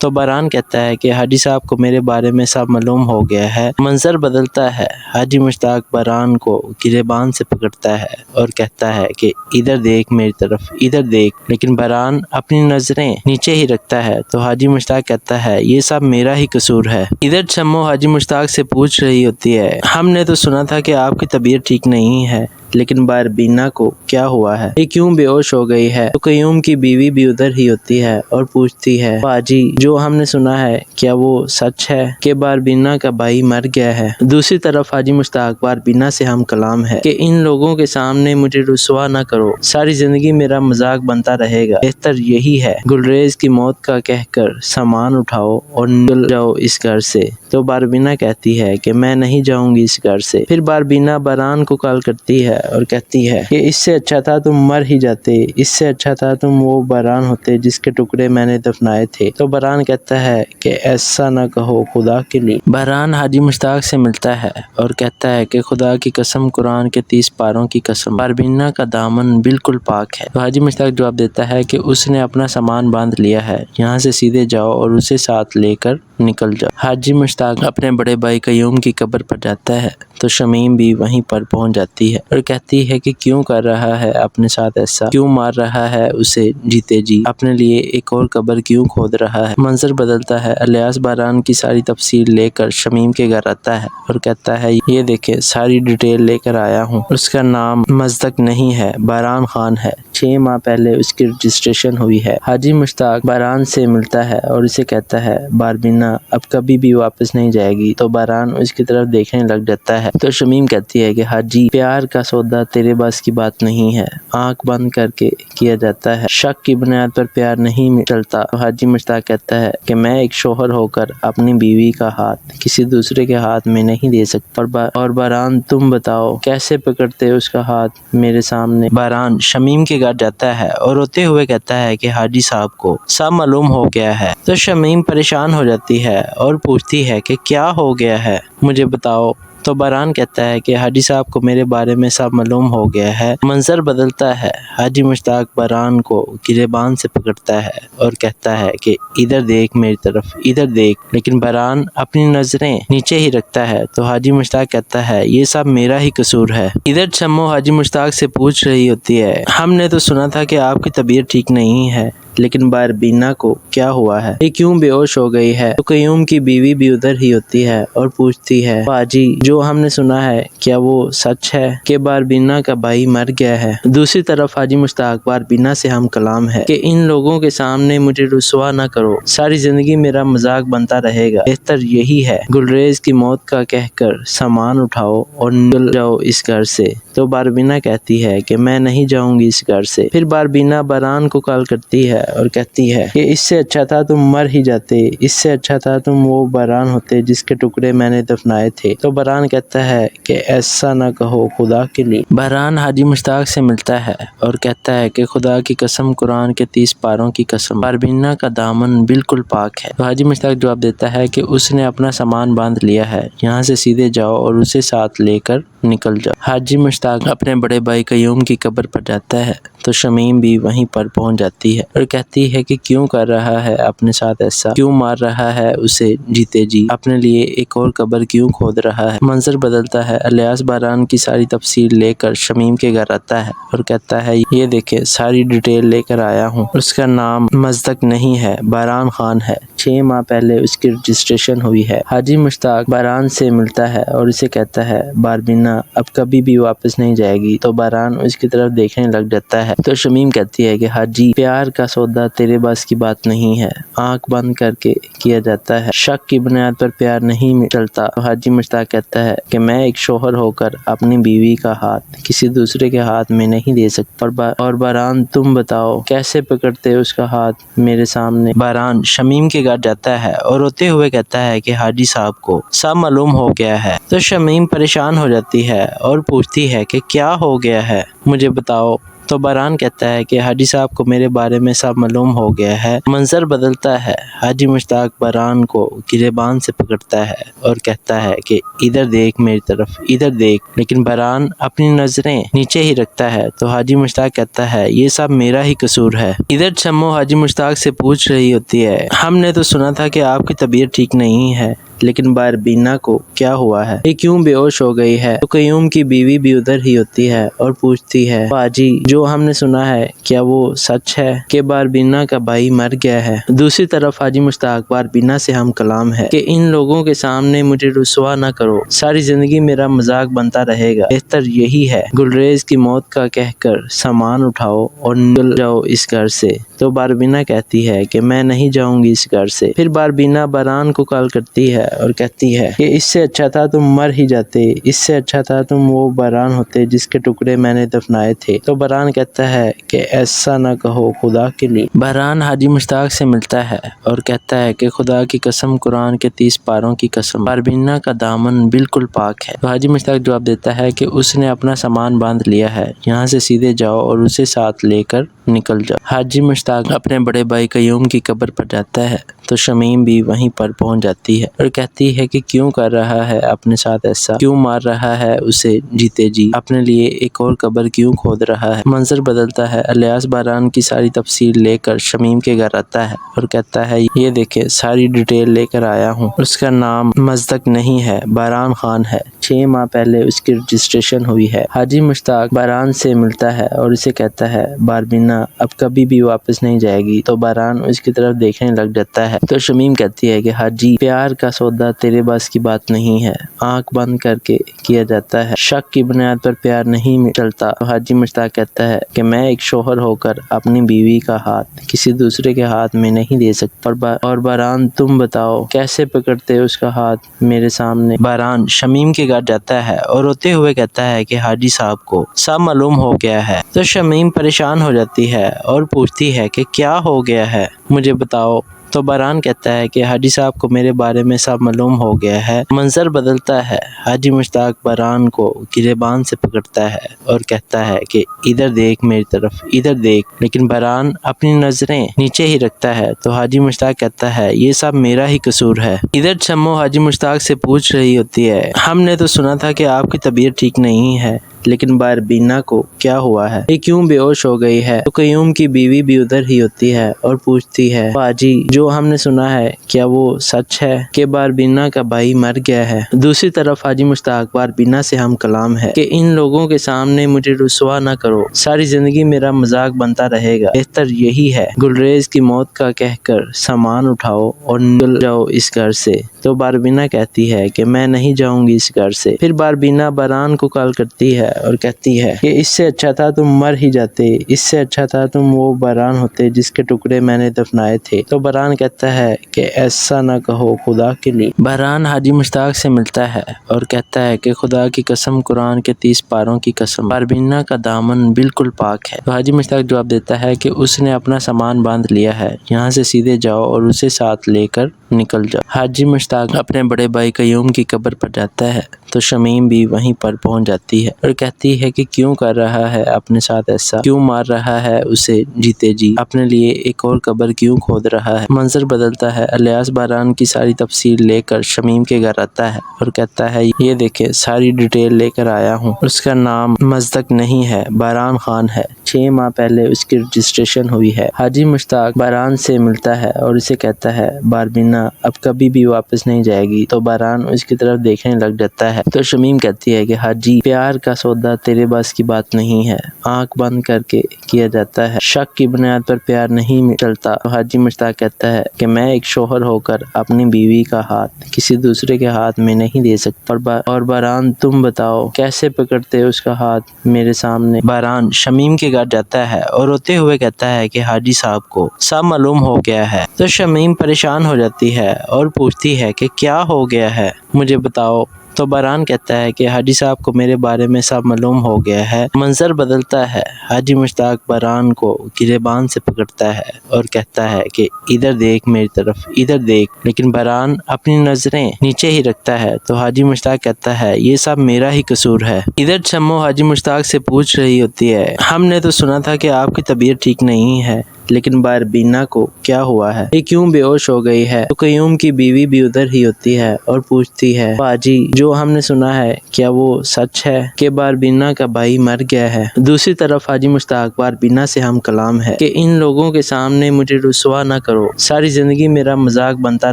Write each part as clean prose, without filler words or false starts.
تو باران کہتا ہے کہ حاجی صاحب کو میرے بارے میں سب معلوم ہو گیا ہے۔ منظر بدلتا ہے، حاجی مشتاق باران کو گریبان سے پکڑتا ہے اور کہتا ہے کہ ادھر دیکھ میری طرف، ادھر دیکھ، لیکن باران اپنی نظریں نیچے ہی رکھتا ہے تو حاجی مشتاق کہتا ہے یہ سب میرا ہی قصور ہے۔ ادھر شمو حاجی مشتاق سے پوچھ رہی ہوتی ہے ہم نے تو سنا تھا کہ آپ کی طبیعت ٹھیک نہیں ہے، لیکن باربینا کو کیا ہوا ہے، یہ کیوں بے ہوش ہو گئی ہے؟ تو قیوم کی بیوی بھی ادھر ہی ہوتی ہے اور پوچھتی ہے حاجی جو ہم نے سنا ہے کیا وہ سچ ہے کہ باربینا کا بھائی مر گیا ہے؟ دوسری طرف حاجی مشتاق باربینا سے ہم کلام ہے کہ ان لوگوں کے سامنے مجھے رسوا نہ کرو، ساری زندگی میرا مذاق بنتا رہے گا، بہتر یہی ہے گلریز کی موت کا کہہ کر سامان اٹھاؤ اور نکل جاؤ اس گھر سے۔ تو باربینا کہتی ہے کہ میں نہیں جاؤں گی اس گھر سے۔ پھر باربینا باران کو کال کرتی ہے اور کہتی ہے کہ اس سے اچھا تھا تم مر ہی جاتے، اس سے اچھا تھا تم وہ باران ہوتے جس کے ٹکڑے میں نے دفنائے تھے۔ تو باران کہتا ہے کہ ایسا نہ کہو خدا کے لیے۔ باران حاجی مشتاق سے ملتا ہے اور کہتا ہے کہ خدا کی قسم، قرآن کے 30 پاروں کی قسم، باربینا کا دامن بالکل پاک ہے۔ تو حاجی مشتاق جواب دیتا ہے کہ اس نے اپنا سامان باندھ لیا ہے، یہاں سے سیدھے جاؤ اور اسے ساتھ لے کر نکل جاؤ۔ حاجی مشتاق اپنے بڑے بھائی قیوم کی قبر پر جاتا ہے تو شمیم بھی وہیں پر پہنچ جاتی ہے اور کہتی ہے کہ کیوں کر رہا ہے اپنے ساتھ ایسا، کیوں مار رہا ہے اسے جیتے جی، اپنے لیے ایک اور قبر کیوں کھود رہا ہے۔ منظر بدلتا ہے، الیاس باران کی ساری تفصیل لے کر شمیم کے گھر آتا ہے اور کہتا ہے یہ دیکھیں ساری ڈیٹیل لے کر آیا ہوں، اس کا نام مصدق نہیں ہے، باران خان ہے، 6 ماہ پہلے اس کی رجسٹریشن ہوئی ہے۔ حاجی مشتاق باران سے ملتا ہے اور اسے کہتا ہے باربینا اب کبھی بھی واپس نہیں جائے گی۔ تو باران اس کی طرف دیکھنے لگ جاتا ہے تو شمیم کہتی ہے کہ حاجی پیار کا سودا تیرے بس کی بات نہیں ہے، آنکھ بند کر کے کیا جاتا ہے، شک کی بنیاد پر پیار نہیں چلتا۔ تو حاجی مشتاق کہتا ہے کہ میں ایک شوہر ہو کر اپنی بیوی کا ہاتھ کسی دوسرے کے ہاتھ میں نہیں دے سکتا، اور باران تم بتاؤ کیسے پکڑتے اس کا ہاتھ میرے سامنے۔ باران شمیم کے گھر جاتا ہے اور روتے ہوئے کہتا ہے کہ حاجی صاحب کو سب معلوم ہو گیا ہے۔ تو شمیم پریشان ہو جاتی ہے اور پوچھتی ہے کہ کیا ہو گیا ہے، مجھے بتاؤ۔ تو باران کہتا ہے کہ حاجی صاحب کو میرے بارے میں سب معلوم ہو گیا ہے۔ منظر بدلتا ہے، حاجی مشتاق باران کو گریبان سے پکڑتا ہے اور کہتا ہے کہ ادھر دیکھ میری طرف، ادھر دیکھ، لیکن باران اپنی نظریں نیچے ہی رکھتا ہے تو حاجی مشتاق کہتا ہے یہ سب میرا ہی قصور ہے۔ ادھر شمو حاجی مشتاق سے پوچھ رہی ہوتی ہے ہم نے تو سنا تھا کہ آپ کی طبیعت ٹھیک نہیں ہے، لیکن باربینا کو کیا ہوا ہے، یہ کیوں بے ہوش ہو گئی ہے؟ تو قیوم کی بیوی بھی ادھر ہی ہوتی ہے اور پوچھتی ہے حاجی جو ہم نے سنا ہے کیا وہ سچ ہے کہ باربینا کا بھائی مر گیا ہے؟ دوسری طرف حاجی مشتاق باربینا سے ہم کلام ہے کہ ان لوگوں کے سامنے مجھے رسوا نہ کرو، ساری زندگی میرا مذاق بنتا رہے گا، بہتر یہی ہے گلریز کی موت کا کہہ کر سامان اٹھاؤ اور نکل جاؤ اس گھر سے۔ تو باربینا کہتی ہے کہ میں نہیں جاؤں گی اس گھر سے۔ پھر باربینا باران کو کال کرتی ہے اور کہتی ہے کہ اس سے اچھا تھا تم مر ہی جاتے، اس سے اچھا تھا تم وہ باران ہوتے جس کے ٹکڑے میں نے دفنائے تھے۔ تو باران کہتا ہے کہ ایسا نہ کہو خدا کے لیے۔ باران حاجی مشتاق سے ملتا ہے اور کہتا ہے کہ خدا کی قسم، قرآن کے 30 پاروں کی قسم، باربینا کا دامن بالکل پاک ہے۔ تو حاجی مشتاق جواب دیتا ہے کہ اس نے اپنا سامان باندھ لیا ہے، یہاں سے سیدھے جاؤ اور اسے ساتھ لے کر نکل جاؤ۔ حاجی مشتاق اپنے بڑے بھائی قیوم کی قبر پر جاتا ہے تو شمیم بھی وہیں پر پہنچ جاتی ہے اور کہتی ہے کہ کیوں کر رہا ہے اپنے ساتھ ایسا، کیوں مار رہا ہے اسے جیتے جی، اپنے لیے ایک اور قبر کیوں کھود رہا ہے۔ منظر بدلتا ہے، الیاس باران کی ساری تفصیل لے کر شمیم کے گھر آتا ہے اور کہتا ہے یہ دیکھیں ساری ڈیٹیل لے کر آیا ہوں، اس کا نام مصدق نہیں ہے، باران خان ہے، 6 ماہ پہلے اس کی رجسٹریشن ہوئی ہے۔ حاجی مشتاق باران سے ملتا ہے اور اسے کہتا ہے باربینا اب کبھی بھی واپس نہیں جائے گی۔ تو باران اس کی طرف دیکھنے لگ جاتا ہے تو شمیم کہتی ہے کہ حاجی پیار کا سودا تیرے بس کی بات نہیں ہے، آنکھ بند کر کے کیا جاتا ہے، شک کی بنیاد پر پیار نہیں چلتا۔ تو حاجی مشتاق کہتا ہے کہ میں ایک شوہر ہو کر اپنی بیوی کا ہاتھ کسی دوسرے کے ہاتھ میں نہیں دے سکتا، اور باران تم بتاؤ کیسے پکڑتے اس کا ہاتھ میرے سامنے۔ باران شمیم کے گھر جاتا ہے اور روتے ہوئے کہتا ہے کہ حاجی صاحب کو سب معلوم ہو گیا ہے۔ تو شمیم پریشان ہو جاتی ہے اور پوچھتی ہے کہ کیا ہو گیا ہے، مجھے بتاؤ۔ تو باران کہتا ہے کہ حاجی صاحب کو میرے بارے میں سب معلوم ہو گیا ہے۔ منظر بدلتا ہے، حاجی مشتاق باران کو گریبان سے پکڑتا ہے اور کہتا ہے کہ ادھر دیکھ میری طرف، ادھر دیکھ، لیکن باران اپنی نظریں نیچے ہی رکھتا ہے تو حاجی مشتاق کہتا ہے یہ سب میرا ہی قصور ہے۔ ادھر شمو حاجی مشتاق سے پوچھ رہی ہوتی ہے ہم نے تو سنا تھا کہ آپ کی طبیعت ٹھیک نہیں ہے، لیکن باربینا کو کیا ہوا ہے، یہ کیوں بے ہوش ہو گئی ہے؟ تو قیوم کی بیوی بھی ادھر ہی ہوتی ہے اور پوچھتی ہے باجی جو ہم نے سنا ہے کیا وہ سچ ہے کہ باربینا کا بھائی مر گیا ہے؟ دوسری طرف حاجی مشتاق باربینا سے ہم کلام ہے کہ ان لوگوں کے سامنے مجھے رسوا نہ کرو، ساری زندگی میرا مذاق بنتا رہے گا، بہتر یہی ہے گلریز کی موت کا کہہ کر سامان اٹھاؤ اور نکل جاؤ اس گھر سے۔ تو باربینا کہتی ہے کہ میں نہیں جاؤں گی اس گھر سے۔ پھر باربینا باران کو کال کرتی ہے اور کہتی ہے کہ اس سے اچھا تھا تم مر ہی جاتے، اس سے اچھا تھا تم وہ باران ہوتے جس کے ٹکڑے میں نے دفنائے تھے۔ تو باران کہتا ہے کہ ایسا نہ کہو خدا کے لیے۔ باران حاجی مشتاق سے ملتا ہے اور کہتا ہے کہ خدا کی قسم، قرآن کے 30 پاروں کی قسم، باربینا کا دامن بالکل پاک ہے۔ تو حاجی مشتاق جواب دیتا ہے کہ اس نے اپنا سامان باندھ لیا ہے، یہاں سے سیدھے جاؤ اور اسے ساتھ لے کر نکل جاؤ۔ حاجی مشتاق اپنے بڑے بھائی قیوم کی قبر پر جاتا ہے تو شمیم بھی وہیں پر پہنچ جاتی ہے اور کہتی ہے کہ کیوں کر رہا ہے اپنے ساتھ ایسا، کیوں مار رہا ہے اسے جیتے جی، اپنے لیے ایک اور قبر کیوں کھود رہا ہے۔ منظر بدلتا ہے، الیاس باران کی ساری تفصیل لے کر شمیم کے گھر آتا ہے اور کہتا ہے یہ دیکھیں ساری ڈیٹیل لے کر آیا ہوں، اس کا نام مصدق نہیں ہے، باران خان ہے، 6 ماہ پہلے اس کی رجسٹریشن ہوئی ہے۔ حاجی مشتاق باران سے ملتا ہے اور اسے کہتا ہے باربینا اب کبھی بھی واپس نہیں جائے گی۔ تو باران اس کی طرف دیکھنے لگ جاتا ہے تو شمیم کہتی ہے کہ حاجی پیار کا سودا تیرے بس کی بات نہیں ہے، آنکھ بند کر کے کیا جاتا ہے، شک کی بنیاد پر پیار نہیں چلتا۔ تو حاجی مشتاق کہتا ہے کہ میں ایک شوہر ہو کر اپنی بیوی کا ہاتھ کسی دوسرے کے ہاتھ میں نہیں دے سکتا، اور باران تم بتاؤ کیسے پکڑتے اس کا ہاتھ میرے سامنے۔ باران شمیم کے گھر جاتا ہے اور روتے ہوئے کہتا ہے کہ حاجی صاحب کو سب معلوم ہو گیا ہے۔ تو شمیم پریشان ہو جاتی ہے اور پوچھتی ہے کہ کیا ہو گیا ہے، مجھے بتاؤ۔ تو باران کہتا ہے کہ حاجی صاحب کو میرے بارے میں سب معلوم ہو گیا ہے۔ منظر بدلتا ہے، حاجی مشتاق باران کو گریبان سے پکڑتا ہے اور کہتا ہے کہ ادھر دیکھ میری طرف، ادھر دیکھ، لیکن باران اپنی نظریں نیچے ہی رکھتا ہے تو حاجی مشتاق کہتا ہے یہ سب میرا ہی قصور ہے۔ ادھر شمو حاجی مشتاق سے پوچھ رہی ہوتی ہے ہم نے تو سنا تھا کہ آپ کی طبیعت ٹھیک نہیں ہے، لیکن باربینا کو کیا ہوا ہے، یہ کیوں بے ہوش ہو گئی ہے؟ تو قیوم کی بیوی بھی ادھر ہی ہوتی ہے اور پوچھتی ہے باجی جو ہم نے سنا ہے کیا وہ سچ ہے کہ باربینا کا بھائی مر گیا ہے؟ دوسری طرف حاجی مشتاق باربینا سے ہم کلام ہے کہ ان لوگوں کے سامنے مجھے رسوا نہ کرو، ساری زندگی میرا مذاق بنتا رہے گا، بہتر یہی ہے گلریز کی موت کا کہہ کر سامان اٹھاؤ اور نکل جاؤ اس گھر سے۔ تو باربینا کہتی ہے کہ میں نہیں جاؤں گی اس گھر سے۔ پھر باربینا باران کو کال کرتی ہے اور کہتی ہے کہ اس سے اچھا تھا تم مر ہی جاتے، اس سے اچھا تھا تم وہ باران ہوتے جس کے ٹکڑے میں نے دفنائے تھے۔ تو باران کہتا ہے کہ ایسا نہ کہو خدا کے لیے۔ باران حاجی مشتاق سے ملتا ہے اور کہتا ہے کہ خدا کی قسم، قرآن کے 30 پاروں کی قسم، باربینا کا دامن بالکل پاک ہے۔ تو حاجی مشتاق جواب دیتا ہے کہ اس نے اپنا سامان باندھ لیا ہے، یہاں سے سیدھے جاؤ اور اسے ساتھ لے کر نکل جاؤ۔ حاجی مشتاق اپنے بڑے بھائی قیوم کی قبر پر جاتا ہے تو شمیم بھی وہیں پر پہنچ جاتی ہے اور کہتی ہے کہ کیوں کر رہا ہے اپنے ساتھ ایسا، کیوں مار رہا ہے اسے جیتے جی، اپنے لیے ایک اور قبر کیوں کھود رہا ہے۔ منظر بدلتا ہے، الیاس باران کی ساری تفصیل لے کر شمیم کے گھر آتا ہے اور کہتا ہے یہ دیکھیں ساری ڈیٹیل لے کر آیا ہوں، اس کا نام مصدق نہیں ہے، باران خان ہے، 6 ماہ پہلے اس کی رجسٹریشن ہوئی ہے۔ حاجی مشتاق باران سے ملتا ہے اور اسے کہتا ہے باربینا اب کبھی بھی واپس نہیں جائے گی۔ تو باران اس کی طرف دیکھنے لگ جاتا ہے تو شمیم کہتی ہے کہ حاجی پیار کا سودا تیرے بس کی بات نہیں ہے، آنکھ بند کر کے کیا جاتا ہے، شک کی بنیاد پر پیار نہیں چلتا۔ تو حاجی مشتاق کہتا ہے کہ میں ایک شوہر ہو کر اپنی بیوی کا ہاتھ کسی دوسرے کے ہاتھ میں نہیں دے سکتا، اور باران تم بتاؤ کیسے پکڑتے اس کا ہاتھ میرے سامنے۔ باران شمیم کے گھر جاتا ہے اور روتے ہوئے کہتا ہے کہ حاجی صاحب کو سب معلوم ہو گیا ہے۔ تو شمیم پریشان ہو جاتی ہے اور پوچھتی ہے کہ کیا ہو گیا ہے، مجھے بتاؤ۔ تو باران کہتا ہے کہ حاجی صاحب کو میرے بارے میں سب معلوم ہو گیا ہے۔ منظر بدلتا ہے، حاجی مشتاق باران کو گریبان سے پکڑتا ہے اور کہتا ہے کہ ادھر دیکھ میری طرف، ادھر دیکھ، لیکن باران اپنی نظریں نیچے ہی رکھتا ہے تو حاجی مشتاق کہتا ہے یہ سب میرا ہی قصور ہے۔ ادھر شمو حاجی مشتاق سے پوچھ رہی ہوتی ہے ہم نے تو سنا تھا کہ آپ کی طبیعت ٹھیک نہیں ہے، لیکن باربینا کو کیا ہوا ہے، یہ کیوں بے ہوش ہو گئی ہے؟ تو قیوم کی بیوی بھی ادھر ہی ہوتی ہے اور پوچھتی ہے باجی جو ہم نے سنا ہے کیا وہ سچ ہے کہ باربینا کا بھائی مر گیا ہے؟ دوسری طرف حاجی مشتاق باربینا سے ہم کلام ہے کہ ان لوگوں کے سامنے مجھے رسوا نہ کرو، ساری زندگی میرا مذاق بنتا